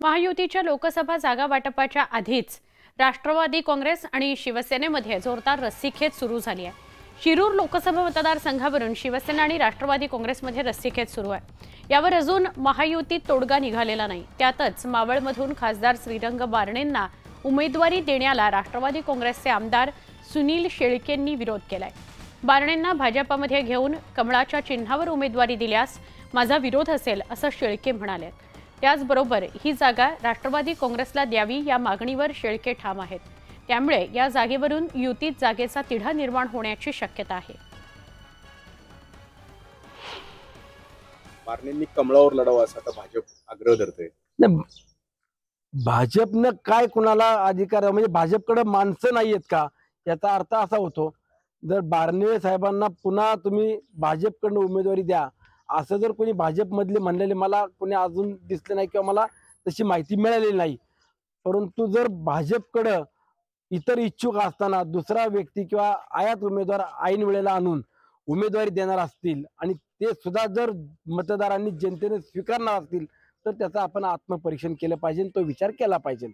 महायुतीच्या लोकसभा जागा वाटपाच्या आधीच राष्ट्रवादी काँग्रेस आणि शिवसेनेमध्ये जोरदार रस्सीखेच सुरू झाली आहे। शिरूर लोकसभा मतदारसंघावरून शिवसेना आणि राष्ट्रवादी काँग्रेसमध्ये रस्सीखेच सुरू आहे। यावर अजून महायुतीत तोडगा निघालेला नाही। त्यातच मावळमधून खासदार श्रीरंग बारणेंना उमेदवारी देण्याला राष्ट्रवादी काँग्रेसचे आमदार सुनील शेळकेंनी विरोध केलाय। बारणेंना भाजपमध्ये घेऊन कमळाच्या चिन्हावर उमेदवारी दिल्यास माझा विरोध असेल असं शेळके म्हणाले। त्याचबरोबर ही जागा राष्ट्रवादी काँग्रेसला द्यावी या मागणीवर शेळके ठाम आहेत। त्यामुळे या जागेवरून युतीत जागेचा तिढा निर्माण होण्याची शक्यता आहे। बारणेंनी कमळावर लढावं असं आता भाजप आग्रह धरते। भाजपनं काय कुणाला अधिकार म्हणजे भाजपकडे माणसं नाहीयेत का याचा अर्थ असा होतो। जर बारणे साहेबांना पुन्हा तुम्ही भाजपकडून उमेदवारी द्या असं जर कोणी भाजपमधले म्हणलेले मला कोणी अजून दिसले नाही किंवा मला तशी माहिती मिळालेली नाही। परंतु जर भाजपकडे इतर इच्छुक असताना दुसरा व्यक्ती किंवा आयात उमेदवार ऐन वेळेला आणून उमेदवारी देणार असतील आणि ते सुद्धा जर मतदारांनी जनतेने स्वीकारणार असतील तर त्याचा आपण आत्मपरीक्षण केलं पाहिजे, तो विचार केला पाहिजे।